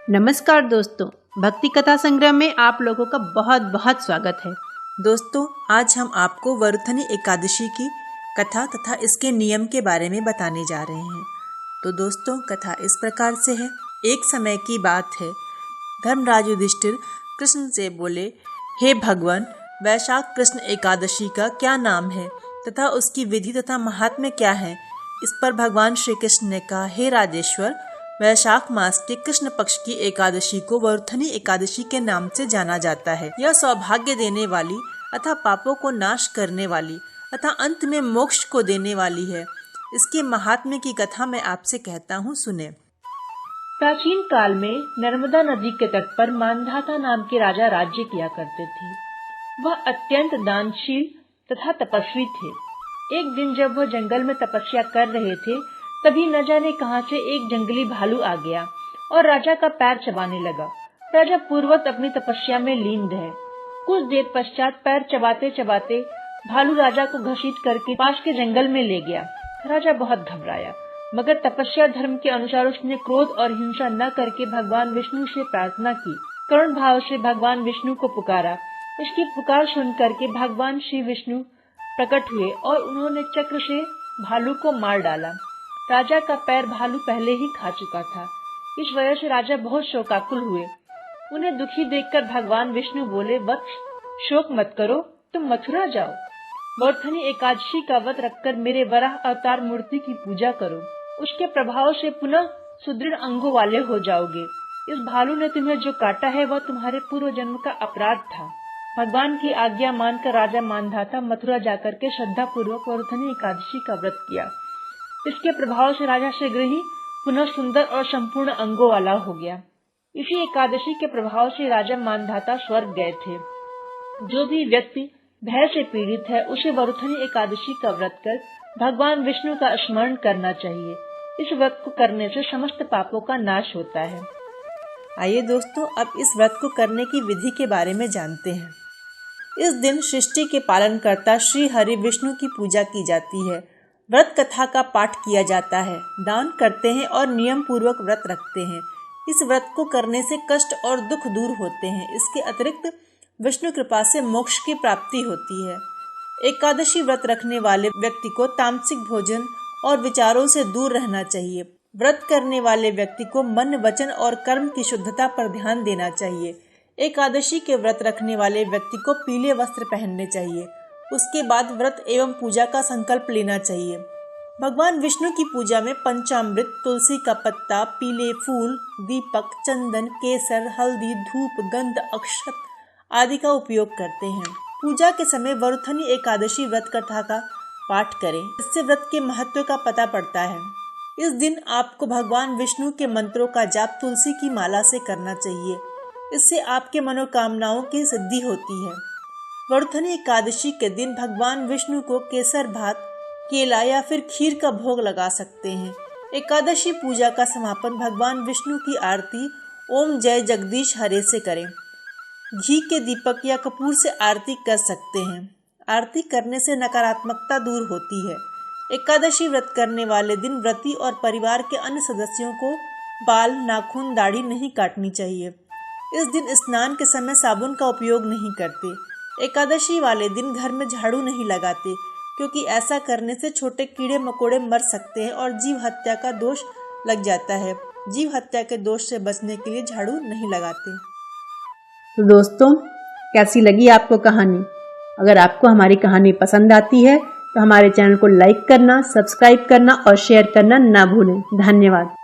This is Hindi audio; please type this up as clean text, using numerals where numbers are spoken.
नमस्कार दोस्तों, भक्ति कथा संग्रह में आप लोगों का बहुत बहुत स्वागत है। दोस्तों, आज हम आपको वरुथनी एकादशी की कथा तथा इसके नियम के बारे में बताने जा रहे हैं। तो दोस्तों, कथा इस प्रकार से है। एक समय की बात है, धर्मराज युधिष्ठिर कृष्ण से बोले, हे भगवान, वैशाख कृष्ण एकादशी का क्या नाम है तथा उसकी विधि तथा महात्म्य क्या है। इस पर भगवान श्री कृष्ण ने कहा, हे राजेश्वर, वैशाख मास के कृष्ण पक्ष की एकादशी को वरुथनी एकादशी के नाम से जाना जाता है। यह सौभाग्य देने वाली अथवा पापों को नाश करने वाली अथवा अंत में मोक्ष को देने वाली है। इसके महात्म्य की कथा मैं आपसे कहता हूँ, सुने। प्राचीन काल में नर्मदा नदी के तट पर मांधाता नाम के राजा राज्य किया करते थे। वह अत्यंत दानशील तथा तपस्वी थे। एक दिन जब वह जंगल में तपस्या कर रहे थे, तभी न जाने कहां से एक जंगली भालू आ गया और राजा का पैर चबाने लगा। राजा पूर्ववत अपनी तपस्या में लीन रहे। कुछ देर पश्चात पैर चबाते चबाते भालू राजा को घसीट करके पास के जंगल में ले गया। राजा बहुत घबराया, मगर तपस्या धर्म के अनुसार उसने क्रोध और हिंसा न करके भगवान विष्णु से प्रार्थना की। करुण भाव से भगवान विष्णु को पुकारा। उसकी पुकार सुन करके भगवान श्री विष्णु प्रकट हुए और उन्होंने चक्र से भालू को मार डाला। राजा का पैर भालू पहले ही खा चुका था। इस वजह से राजा बहुत शोकाकुल हुए। उन्हें दुखी देखकर भगवान विष्णु बोले, वत्स, शोक मत करो, तुम मथुरा जाओ। वरुथनी एकादशी का व्रत रखकर मेरे वराह अवतार मूर्ति की पूजा करो। उसके प्रभाव से पुनः सुदृढ़ अंगों वाले हो जाओगे। इस भालू ने तुम्हें जो काटा है वह तुम्हारे पूर्व जन्म का अपराध था। भगवान की आज्ञा मानकर राजा मांधाता मथुरा जाकर के श्रद्धा पूर्वक वरुथनी एकादशी का व्रत किया। इसके प्रभाव से राजा शीघ्र ही पुनः सुंदर और संपूर्ण अंगों वाला हो गया। इसी एकादशी के प्रभाव से राजा मांधाता स्वर्ग गए थे। जो भी व्यक्ति भय से पीड़ित है, उसे वरुथनी एकादशी का व्रत कर भगवान विष्णु का स्मरण करना चाहिए। इस व्रत को करने से समस्त पापों का नाश होता है। आइए दोस्तों, अब इस व्रत को करने की विधि के बारे में जानते हैं। इस दिन सृष्टि के पालनकर्ता श्री हरि विष्णु की पूजा की जाती है। व्रत कथा का पाठ किया जाता है, दान करते हैं और नियम पूर्वक व्रत रखते हैं। इस व्रत को करने से कष्ट और दुख दूर होते हैं। इसके अतिरिक्त विष्णु कृपा से मोक्ष की प्राप्ति होती है। एकादशी व्रत रखने वाले व्यक्ति को तामसिक भोजन और विचारों से दूर रहना चाहिए। व्रत करने वाले व्यक्ति को मन, वचन और कर्म की शुद्धता पर ध्यान देना चाहिए। एकादशी के व्रत रखने वाले व्यक्ति को पीले वस्त्र पहनने चाहिए। उसके बाद व्रत एवं पूजा का संकल्प लेना चाहिए। भगवान विष्णु की पूजा में पंचामृत, तुलसी का पत्ता, पीले फूल, दीपक, चंदन, केसर, हल्दी, धूप, गंध, अक्षत आदि का उपयोग करते हैं। पूजा के समय वरुथनी एकादशी व्रत कथा का पाठ करें। इससे व्रत के महत्व का पता पड़ता है। इस दिन आपको भगवान विष्णु के मंत्रों का जाप तुलसी की माला से करना चाहिए। इससे आपके मनोकामनाओं की सिद्धि होती है। वरुथनी एकादशी के दिन भगवान विष्णु को केसर भात, केला या फिर खीर का भोग लगा सकते हैं। एकादशी पूजा का समापन भगवान विष्णु की आरती ओम जय जगदीश हरे से करें। घी के दीपक या कपूर से आरती कर सकते हैं। आरती करने से नकारात्मकता दूर होती है। एकादशी व्रत करने वाले दिन व्रती और परिवार के अन्य सदस्यों को बाल, नाखून, दाढ़ी नहीं काटनी चाहिए। इस दिन स्नान के समय साबुन का उपयोग नहीं करते। एकादशी वाले दिन घर में झाड़ू नहीं लगाते, क्योंकि ऐसा करने से छोटे कीड़े मकोड़े मर सकते हैं और जीव हत्या का दोष लग जाता है। जीव हत्या के दोष से बचने के लिए झाड़ू नहीं लगाते। तो दोस्तों, कैसी लगी आपको कहानी? अगर आपको हमारी कहानी पसंद आती है तो हमारे चैनल को लाइक करना, सब्सक्राइब करना और शेयर करना ना भूलें। धन्यवाद।